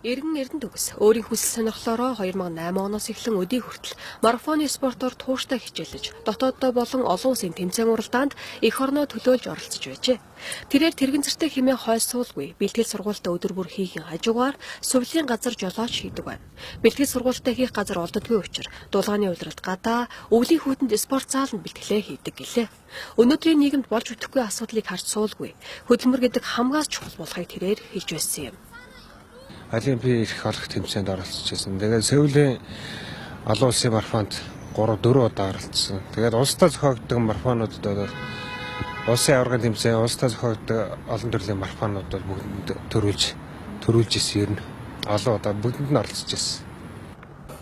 Эргэн Эрдэнэтүгс өөрийн хүсэл сонирхлоороо 2008 оноос эхлэн өдий хүртэл марафоны спортоор тууштай хичээлж, дотооддоо болон олон улсын тэмцээн уралдаанд эх орноо төлөөлж оролцож байжээ. Тэрээр тэрэгэн зэртэй хэмээн хойш суулгүй, бэлтгэл сургуультаа өдөр бүр хийхин хажуугаар сувлын газар жолооч хийдэг байна. Бэлтгэл сургуультаа хийх газар олддоггүй учраас дулааны улиралд гадаа өвлийн хүүтэнд спорт зааланд бэлтгэлээ хийдэг гэлээ. Өнөөдрийн нийгэмд болж бүтэхгүй асуудлыг харж суулгүй, хөдөлмөр гэдэг хамгаас чухал болохыг тэрээр хэлж байсан юм. Олимпийн ирэх олох тэмцээнд оролцож байсан. Тэгээд Сеулийн олон улсын марафонд 3-4 удаа оролцсон. Тэгээд улсдаа зохиогддог марафонуудад бол улсын аваргын тэмцээн, улсдаа зохиогддог олон төрлийн марафонууд бол бүгд төрүүлж ирсэн юм. Олон удаа бүгдэнд нь оролцож байсан.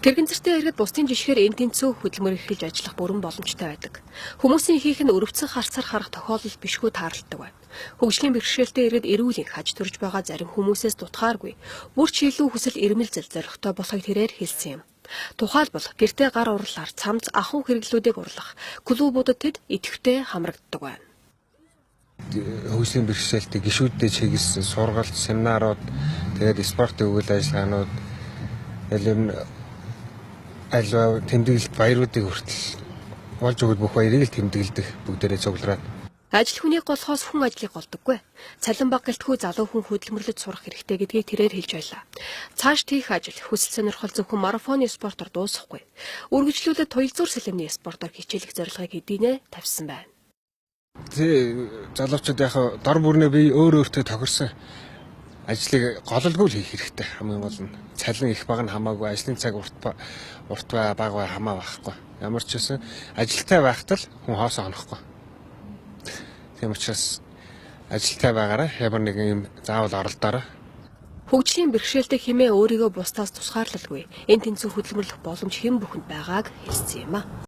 Тэрэгэн зэртэй иргэд бусдын жишгээр энэ тэнцүү хөдөлмөр эрхэлж ажиллах бүрэн боломжтой байдаг. Хүмүүсийн хийх нь өрөвцөн харцаар харах тохиолдол бишгүй тааралдаг байна. Хөгжлийн бэрхшээлтэй иргэд эрүүлэн хаж төрж байгаа зарим хүмүүсээс дутгааргүй бүр ч илүү хүсэл эрмэлзэл зоригтой болохыг тэрээр хэлсэн юм. Тухайлбал гэртээ гар урлаар цамц ахуй хэрэглүүдийг урлах клубуудад тэд идэвхтэй хамрагддаг байна. Хөгжлийн бэрхшээлтэй гишүүдтэй чиглэсэн сургалт, семинарууд, тэгээд спортын үйл ажиллагаанууд альва тэмдэглэлт баяруудыг хүртэл болж өгөх бүх баярыг л тэмдэглэдэг бүгдээрээ цуглараад. Ажил хүнийг голохоос хүн ажлыг голдоггүй. Цалин баг гэлтгүй залуу хүн хөдөлмөрлөж сурах хэрэгтэй гэдгийг тэрээр хэлж байлаа. Цааш тийх ажил хүсэл сонирхол зөвхөн марафоны спортоор дуусахгүй. Үргэлжлүүлээд туялзуур сэлэмний спортоор хичээлэх зорилгыг эдийнэ тавьсан байна. Залуучууд яг дор бүрнээ би өөртөө тохирсон ажлыг гололгүй л хийх хэрэгтэй. Хамгийн гол нь цалин их бага нь хамаагүй, ажлын цаг урт бай бага бай хамаа байхгүй. Ямар ч байсан ажилтай байхад л хүн хоосоо онохгүй. Тийм учраас ажилтай байгаараа ямар нэгэн юм заавал оролдоорой. Хөгжлийн бэрхшээлтэй хэмээн өөрийгөө бусдаас тусгаарлалгүй энэ тэнцүү хөдөлмөрлөх боломж хэн бүхэнд байгааг хэлсэн юм а.